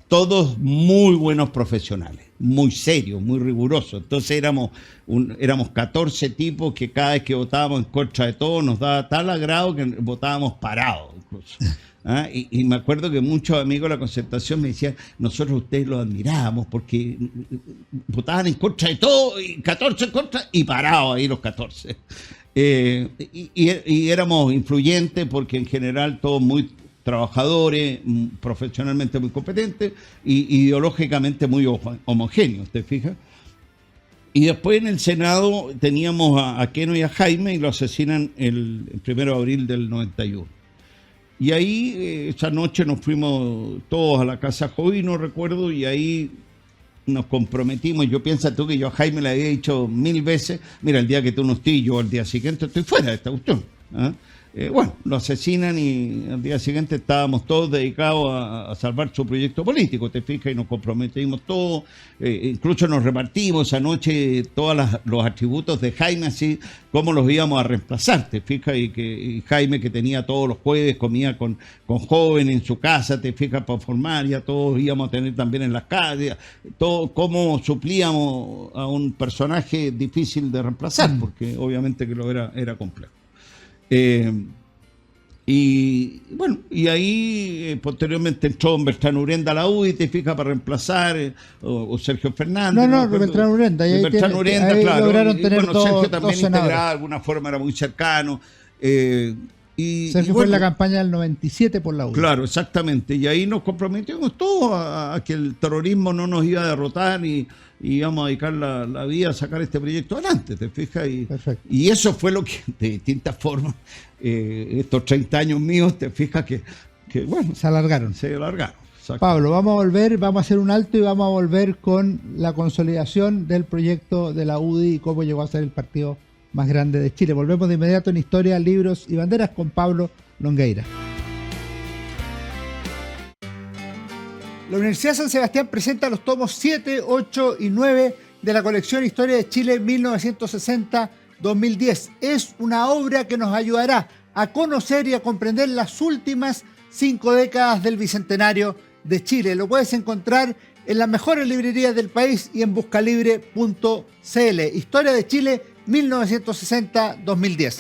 todos muy buenos profesionales, muy serios, muy rigurosos. Entonces éramos 14 tipos que cada vez que votábamos en contra de todo nos daba tal agrado que votábamos parados incluso. ¿Ah? Y me acuerdo que muchos amigos de la Concertación me decían, nosotros ustedes los admirábamos porque votaban en contra de todo, y 14 en contra y parados ahí los 14. Y éramos influyentes porque en general todos muy trabajadores, profesionalmente muy competentes y ideológicamente muy homogéneos, ¿te fijas? Y después en el Senado teníamos a Queno y a Jaime, y lo asesinan el 1 de abril del 91. Y ahí esa noche nos fuimos todos a la Casa Jovino, recuerdo, y ahí nos comprometimos. Yo pienso tú que yo a Jaime le había dicho 1000 veces, mira, el día que tú no estés, yo al día siguiente estoy fuera de esta cuestión, ¿ah? bueno, lo asesinan y al día siguiente estábamos todos dedicados a salvar su proyecto político, te fijas, y nos comprometimos todos, incluso nos repartimos esa noche todos los atributos de Jaime, así como los íbamos a reemplazar, te fijas, y Jaime, que tenía todos los jueves, comía con jóvenes en su casa, te fijas, para formar, ya todos íbamos a tener también en las calles, todo cómo suplíamos a un personaje difícil de reemplazar, porque obviamente que lo era complejo. Y bueno, y ahí posteriormente entró Bertrand Urenda a la UDI, te fijas, para reemplazar, o Sergio Fernández.
No, Bertrand Urenda.
Bertrand Urenda, claro.
Lograron tener
bueno, Sergio también integraba de alguna forma, era muy cercano.
Sergio fue en la campaña del 97 por la UDI.
Claro, exactamente. Y ahí nos comprometimos todos a que el terrorismo no nos iba a derrotar y íbamos a dedicar la vida a sacar este proyecto adelante, ¿te fijas? Y eso fue lo que, de distintas formas, estos 30 años míos, te fijas que bueno,
se alargaron. Pablo, vamos a hacer un alto y vamos a volver con la consolidación del proyecto de la UDI y cómo llegó a ser el partido más grande de Chile. Volvemos de inmediato en Historia, Libros y Banderas con Pablo Longueira. La Universidad San Sebastián presenta los tomos 7, 8 y 9 de la colección Historia de Chile 1960-2010. Es una obra que nos ayudará a conocer y a comprender las últimas 5 décadas del Bicentenario de Chile. Lo puedes encontrar en las mejores librerías del país y en buscalibre.cl. Historia de Chile 1960-2010.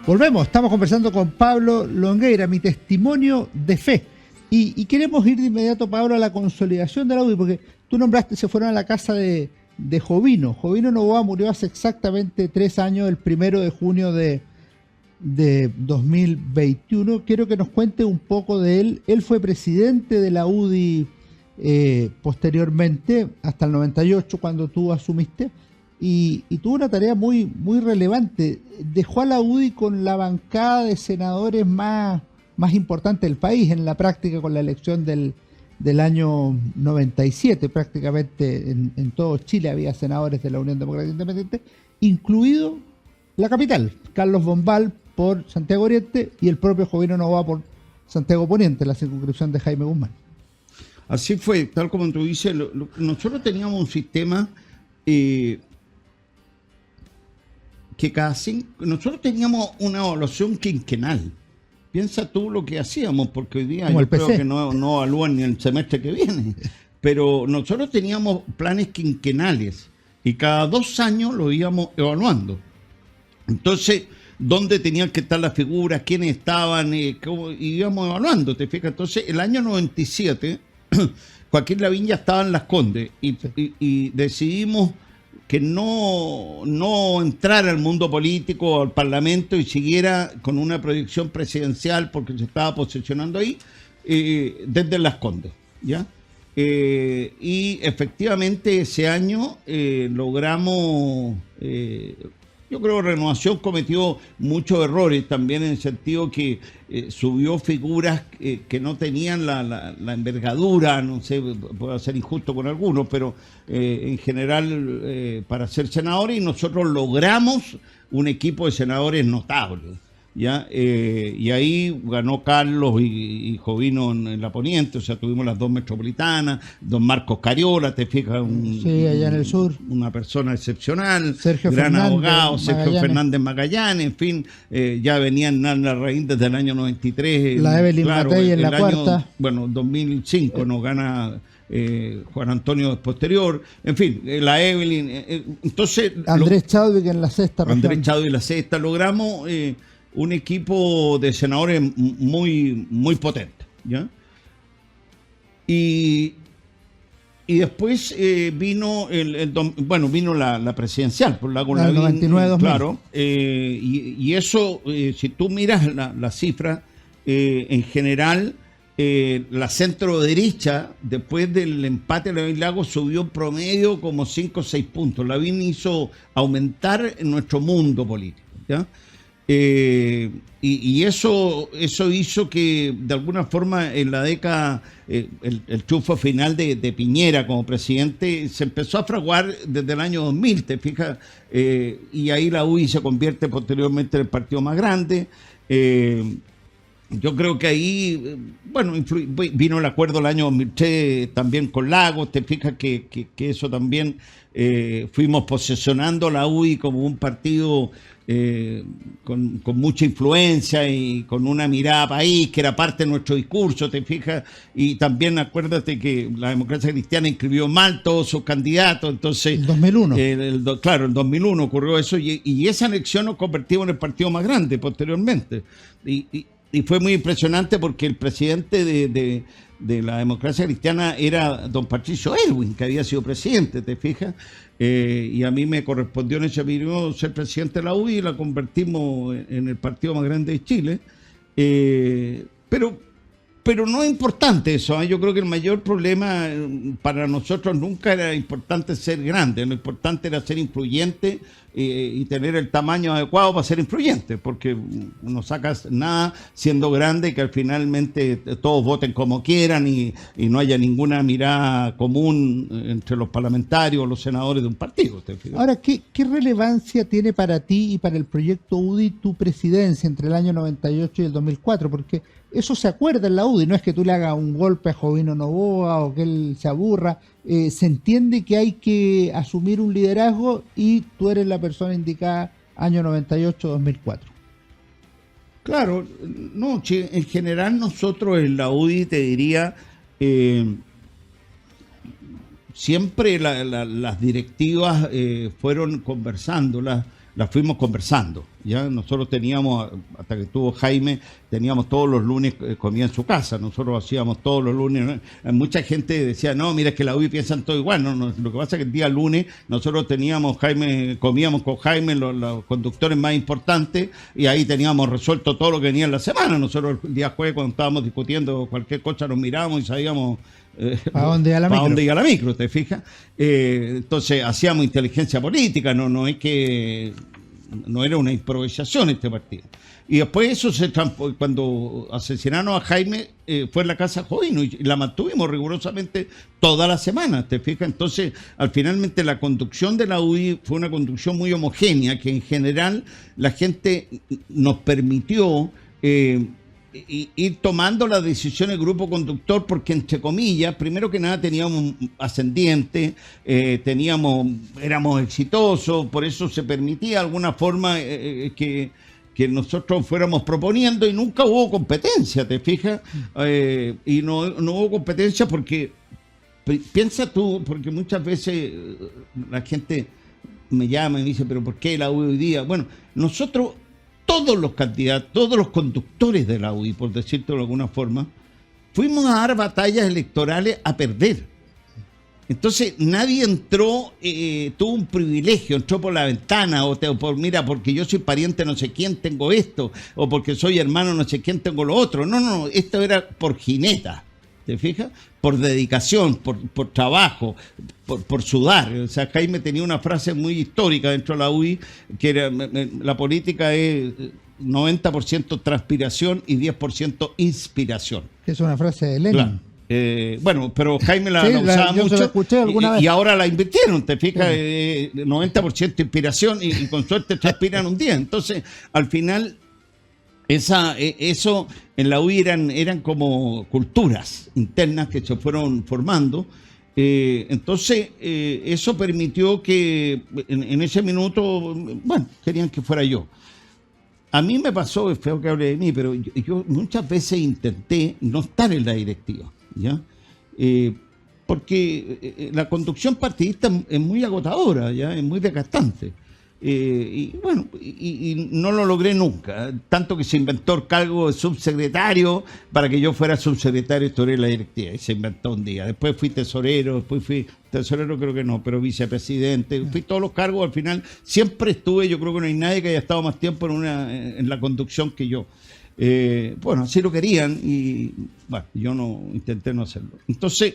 Volvemos, estamos conversando con Pablo Longueira, mi testimonio de fe. Y queremos ir de inmediato, Pablo, a la consolidación de la UDI, porque tú nombraste, se fueron a la casa de Jovino. Jovino Noboa murió hace exactamente 3 años, el 1 de junio de 2021. Quiero que nos cuente un poco de él. Él fue presidente de la UDI posteriormente, hasta el 98, cuando tú asumiste. Y tuvo una tarea muy, muy relevante. Dejó a la UDI con la bancada de senadores más importante del país, en la práctica con la elección del año 97. Prácticamente en todo Chile había senadores de la Unión Democrática Independiente, incluido la capital, Carlos Bombal por Santiago Oriente y el propio Jovino Noboa por Santiago Poniente, la circunscripción de Jaime Guzmán.
Así fue, tal como tú dices, nosotros teníamos un sistema nosotros teníamos una evaluación quinquenal. Piensa tú lo que hacíamos, porque hoy día yo creo que no evalúan ni el semestre que viene, pero nosotros teníamos planes quinquenales y cada 2 años lo íbamos evaluando. Entonces, ¿dónde tenían que estar las figuras? ¿Quiénes estaban? ¿Cómo? Y íbamos evaluando, ¿te fijas? Entonces, el año 97, Joaquín Lavín ya estaba en Las Condes y decidimos que no entrara al mundo político, al Parlamento, y siguiera con una proyección presidencial, porque se estaba posicionando ahí, desde Las Condes, ¿ya? Y efectivamente ese año logramos, yo creo que Renovación cometió muchos errores también, en el sentido que subió figuras que no tenían la envergadura, no sé, puedo ser injusto con algunos, pero en general para ser senadores, y nosotros logramos un equipo de senadores notables, ¿ya? Y ahí ganó Carlos y Jovino en la Poniente, o sea, tuvimos las 2 metropolitanas, don Marcos Cariola, te fijas,
allá en el sur,
una persona excepcional,
Sergio
gran
Fernández,
abogado, Sergio
Magallanes.
Fernández Magallanes, en fin, ya venían a la raíz desde el año 93.
La Evelyn Matei en la cuarta.
Bueno, 2005 nos gana Juan Antonio posterior, en fin, la Evelyn, entonces...
Andrés Chadwick en la sexta región.
Andrés Chadwick en la sexta, logramos un equipo de senadores muy, muy potente, ¿ya? Y después vino vino la presidencial por la
99-2000.
claro, y eso, si tú miras la cifra, en general, la centro derecha, después del empate de Lavín Lagos, subió promedio como 5 o 6 puntos. Lavín hizo aumentar en nuestro mundo político, ¿ya? Y eso hizo que, de alguna forma, en la década, el triunfo final de Piñera como presidente se empezó a fraguar desde el año 2000, ¿te fijas? Y ahí la UDI se convierte posteriormente en el partido más grande. Yo creo que ahí, bueno, vino el acuerdo el año 2003 también con Lagos, te fijas que eso también fuimos posesionando la UDI como un partido con mucha influencia y con una mirada país, que era parte de nuestro discurso, te fijas, y también acuérdate que la democracia cristiana inscribió mal todos sus candidatos, entonces...
El 2001.
Claro, en 2001 ocurrió eso, y esa elección nos convertimos en el partido más grande posteriormente. Y fue muy impresionante porque el presidente de la democracia cristiana era don Patricio Aylwin, que había sido presidente, ¿te fijas? Y a mí me correspondió en ese periodo ser presidente de la UDI y la convertimos en el partido más grande de Chile. Pero no es importante eso, ¿eh? Yo creo que el mayor problema para nosotros nunca era importante ser grande, lo importante era ser influyente y tener el tamaño adecuado para ser influyente, porque no sacas nada siendo grande y que finalmente todos voten como quieran y no haya ninguna mirada común entre los parlamentarios o los senadores de un partido.
Ahora, ¿qué relevancia tiene para ti y para el proyecto UDI tu presidencia entre el año 98 y el 2004? Porque eso se acuerda en la UDI, no es que tú le hagas un golpe a Jovino Novoa o que él se aburra, se entiende que hay que asumir un liderazgo y tú eres la persona indicada año 98-2004.
Claro, no, en general nosotros en la UDI te diría, siempre las directivas fueron conversando, las fuimos conversando. Ya nosotros teníamos, hasta que estuvo Jaime, teníamos todos los lunes comida en su casa, nosotros hacíamos todos los lunes, ¿no? Mucha gente decía, no, mira, es que la UDI piensan todo igual, no, lo que pasa es que el día lunes nosotros comíamos con Jaime los conductores más importantes y ahí teníamos resuelto todo lo que venía en la semana. Nosotros el día jueves, cuando estábamos discutiendo cualquier cosa, nos mirábamos y sabíamos
¿para dónde iba
la micro? ¿Te fijas? Entonces hacíamos inteligencia política, no es que no era una improvisación este partido. Y después eso cuando asesinaron a Jaime, fue en la casa Jovino y la mantuvimos rigurosamente toda la semana, ¿te fijas? Entonces, finalmente la conducción de la UDI fue una conducción muy homogénea, que en general la gente nos permitió ir tomando las decisiones del grupo conductor, porque entre comillas, primero que nada teníamos un ascendiente, éramos exitosos, por eso se permitía de alguna forma que nosotros fuéramos proponiendo y nunca hubo competencia, ¿te fijas? Y no hubo competencia porque, piensa tú, porque muchas veces la gente me llama y me dice, pero ¿por qué la UDI hoy día? Bueno, nosotros, todos los candidatos, todos los conductores de la UDI, por decirlo de alguna forma, fuimos a dar batallas electorales a perder. Entonces nadie entró, tuvo un privilegio, entró por la ventana, mira, porque yo soy pariente no sé quién, tengo esto, o porque soy hermano no sé quién, tengo lo otro. No, esto era por jineta, ¿te fijas? Por dedicación, por trabajo, por sudar. O sea, Jaime tenía una frase muy histórica dentro de la UDI, que era, la política es 90% transpiración y 10% inspiración.
Es una frase de Lenin.
Claro. Bueno, pero Jaime la usaba mucho,
la escuché alguna vez.
Y ahora la invirtieron, te fijas, 90% inspiración y con suerte transpiran un día. Entonces, al final, eso en la UDI eran como culturas internas que se fueron formando. Entonces, eso permitió que en ese minuto, bueno, querían que fuera yo. A mí me pasó, es feo que hable de mí, pero yo muchas veces intenté no estar en la directiva, ¿ya? Porque la conducción partidista es muy agotadora, ¿ya? Es muy desgastante. Y bueno, y no lo logré nunca, tanto que se inventó el cargo de subsecretario para que yo fuera subsecretario y estuviera en la directiva, y se inventó un día. Después fui tesorero, creo que no, pero vicepresidente, fui todos los cargos. Al final siempre estuve, yo creo que no hay nadie que haya estado más tiempo en la conducción que yo. Bueno, así lo querían y bueno, yo intenté no hacerlo. Entonces,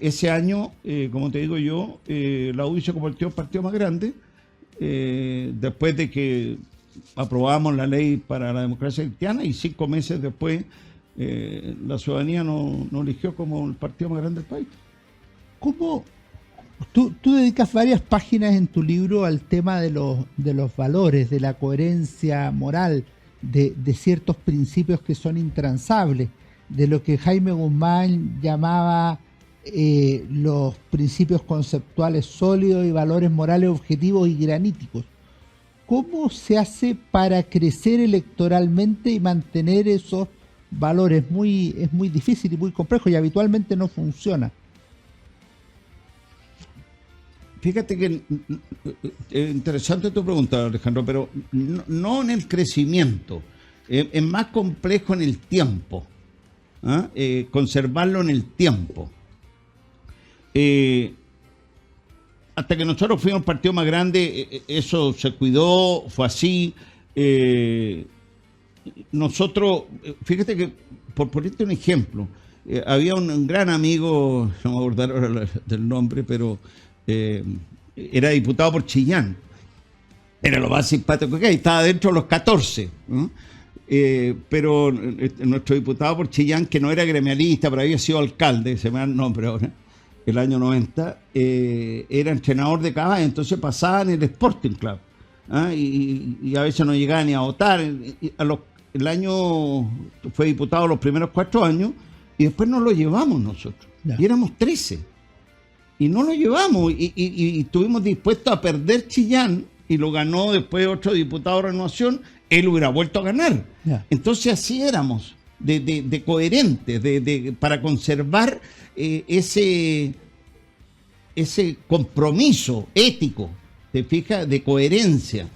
ese año, como te digo yo, la UDI se convirtió en el partido más grande después de que aprobamos la ley para la democracia cristiana, y 5 meses después la ciudadanía nos eligió como el partido más grande del país.
¿Cómo? Tú dedicas varias páginas en tu libro al tema de los valores, de la coherencia moral, de ciertos principios que son intransables, de lo que Jaime Guzmán llamaba los principios conceptuales sólidos y valores morales objetivos y graníticos. ¿Cómo se hace para crecer electoralmente y mantener esos valores? Es muy difícil y muy complejo y habitualmente no funciona.
Fíjate que interesante tu pregunta, Alejandro, pero no en el crecimiento, es más complejo en el tiempo, conservarlo en el tiempo. Hasta que nosotros fuimos el partido más grande, eso se cuidó, fue así. Nosotros, fíjate que, por ponerte un ejemplo, había un gran amigo, no me acuerdo ahora del nombre, pero era diputado por Chillán. Era lo más simpático que hay, estaba dentro de los 14, ¿no? Pero nuestro diputado por Chillán, que no era gremialista, pero había sido alcalde, se me da el nombre ahora, el año 90, era entrenador de caballos, entonces pasaba en el Sporting Club, y a veces no llegaba ni a votar. El año fue diputado los primeros 4 años y después nos lo llevamos nosotros, y éramos 13. Y no lo llevamos, y estuvimos dispuestos a perder Chillán, y lo ganó después otro diputado de Renovación, él hubiera vuelto a ganar. Entonces así éramos, de coherentes, para conservar ese compromiso ético, ¿te fijas? De coherencia.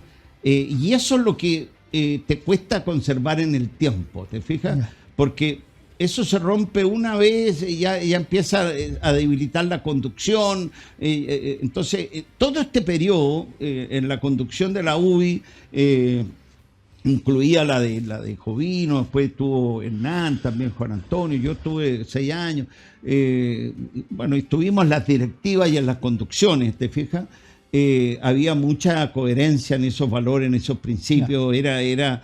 Y eso es lo que te cuesta conservar en el tiempo, ¿te fijas? Porque eso se rompe una vez, ya empieza a debilitar la conducción. Entonces, todo este periodo en la conducción de la UDI, incluía la de Jovino, después estuvo Hernán, también Juan Antonio, yo estuve 6 años. Bueno, estuvimos en las directivas y en las conducciones, ¿te fijas? Había mucha coherencia en esos valores, en esos principios. Era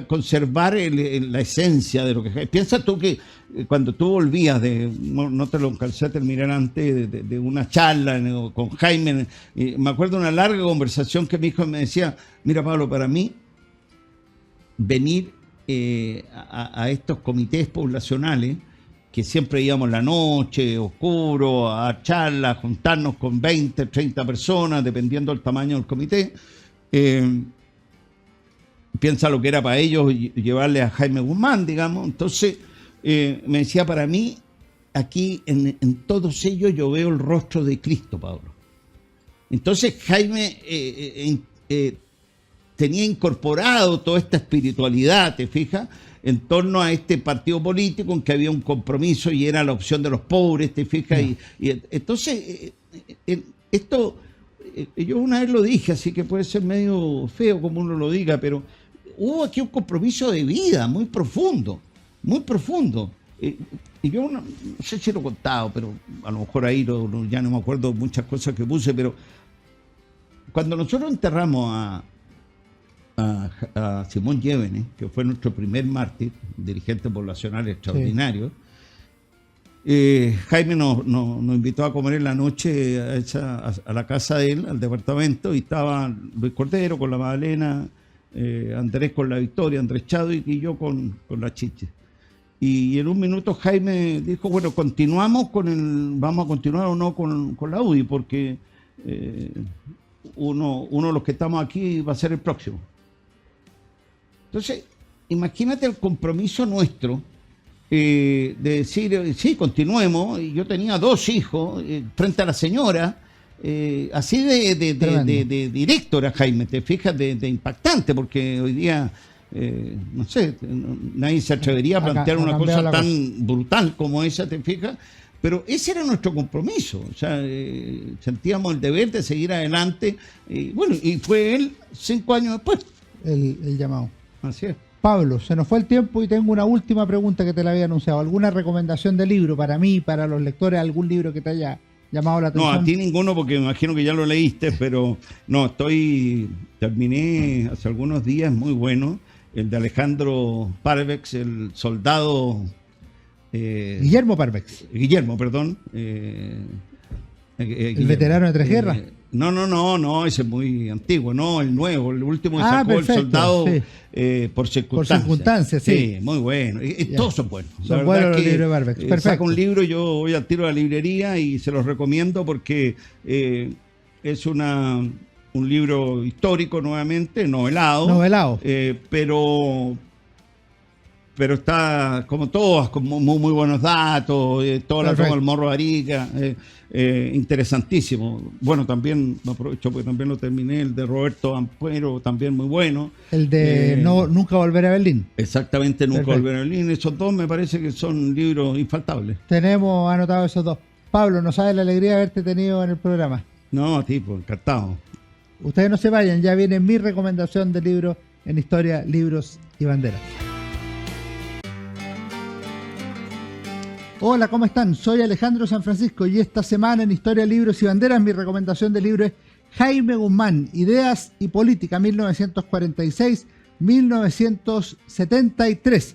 conservar la esencia de lo que... Piensa tú que cuando tú volvías no te lo alcancé a terminar antes, de una charla con Jaime, me acuerdo de una larga conversación que mi hijo me decía: mira, Pablo, para mí venir a estos comités poblacionales, que siempre íbamos la noche, oscuro, a charlas, juntarnos con 20, 30 personas, dependiendo del tamaño del comité, piensa lo que era para ellos llevarle a Jaime Guzmán, digamos. Entonces me decía: para mí, aquí en todos ellos yo veo el rostro de Cristo, Pablo. Entonces Jaime tenía incorporado toda esta espiritualidad, ¿te fijas?, en torno a este partido político en que había un compromiso y era la opción de los pobres, ¿te fijas? Y entonces, esto, yo una vez lo dije, así que puede ser medio feo como uno lo diga, pero hubo aquí un compromiso de vida muy profundo, muy profundo. Y yo no sé si lo he contado, pero a lo mejor ahí ya no me acuerdo muchas cosas que puse, pero cuando nosotros enterramos a Simón Llévenes, que fue nuestro primer mártir, dirigente poblacional extraordinario, Jaime nos invitó a comer en la noche a la casa de él, al departamento, y estaba Luis Cordero con la Magdalena, Andrés con la Victoria, Andrés Chadwick y yo con la Chiche. Y en un minuto Jaime dijo: bueno, vamos a continuar o no con la UDI, porque uno de los que estamos aquí va a ser el próximo. Entonces, imagínate el compromiso nuestro de decir: sí, continuemos. Y yo tenía 2 hijos frente a la señora, así de directo era Jaime, te fijas, de impactante, porque hoy día, no sé, nadie se atrevería a plantear una cosa tan brutal como esa, te fijas. Pero ese era nuestro compromiso, o sea, sentíamos el deber de seguir adelante, bueno, y fue él 5 años después.
El llamado.
Así es.
Pablo, se nos fue el tiempo y tengo una última pregunta que te la había anunciado. ¿Alguna recomendación de libro para mí, para los lectores? ¿Algún libro que te haya llamado la
No,
atención?
a ti ninguno, porque me imagino que ya lo leíste, pero no, terminé hace algunos días, muy bueno, el de Alejandro Parvex, el soldado...
Guillermo Parvex.
Guillermo, perdón.
El veterano de Tres Guerras.
No, ese es muy antiguo, no, el nuevo, el último que sacó,
perfecto,
el soldado
sí.
por circunstancias.
Por circunstancias, sí.
Muy bueno. Todos son buenos.
Son buenos los libros de Parvex. Perfecto.
Saca un libro, yo voy al tiro a la librería y se los recomiendo porque es un libro histórico nuevamente, novelado. Pero está como todas, con muy buenos datos, toda la toma del Morro de Arica, interesantísimo. Bueno, también me aprovecho porque también lo terminé, el de Roberto Ampuero, también muy bueno.
El de Nunca volver a Berlín.
Exactamente, Nunca volver a Berlín. Esos dos me parece que son libros infaltables.
Tenemos anotado esos dos. Pablo, no sabes la alegría de haberte tenido en el programa.
No, tipo, encantado.
Ustedes no se vayan, ya viene mi recomendación de libros en Historia, Libros y Banderas. Hola, ¿cómo están? Soy Alejandro San Francisco y esta semana en Historia, Libros y Banderas mi recomendación de libro es Jaime Guzmán, Ideas y Política, 1946-1973.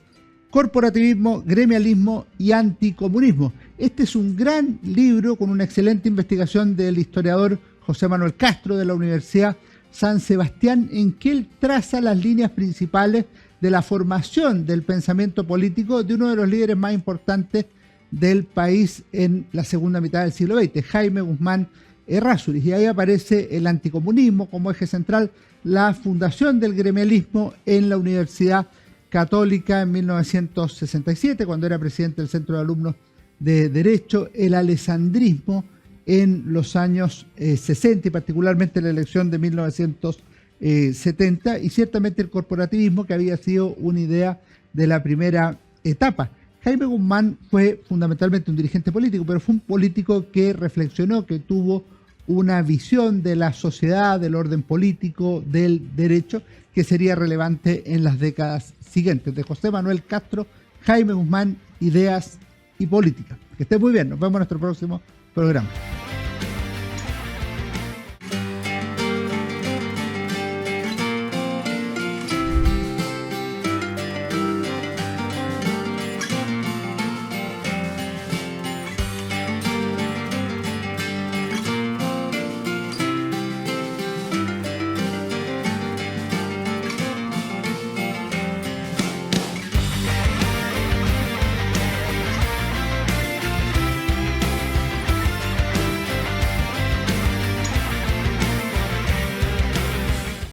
Corporativismo, gremialismo y anticomunismo. Este es un gran libro con una excelente investigación del historiador José Manuel Castro de la Universidad San Sebastián, en que él traza las líneas principales de la formación del pensamiento político de uno de los líderes más importantes del país en la segunda mitad del siglo XX, Jaime Guzmán Errázuriz. Y ahí aparece el anticomunismo como eje central, la fundación del gremialismo en la Universidad Católica en 1967, cuando era presidente del Centro de Alumnos de Derecho, el alessandrismo en los años 60 y particularmente la elección de 1970, y ciertamente el corporativismo, que había sido una idea de la primera etapa. Jaime Guzmán fue fundamentalmente un dirigente político, pero fue un político que reflexionó, que tuvo una visión de la sociedad, del orden político, del derecho, que sería relevante en las décadas siguientes. De José Manuel Castro, Jaime Guzmán, Ideas y Política. Que esté muy bien, nos vemos en nuestro próximo programa.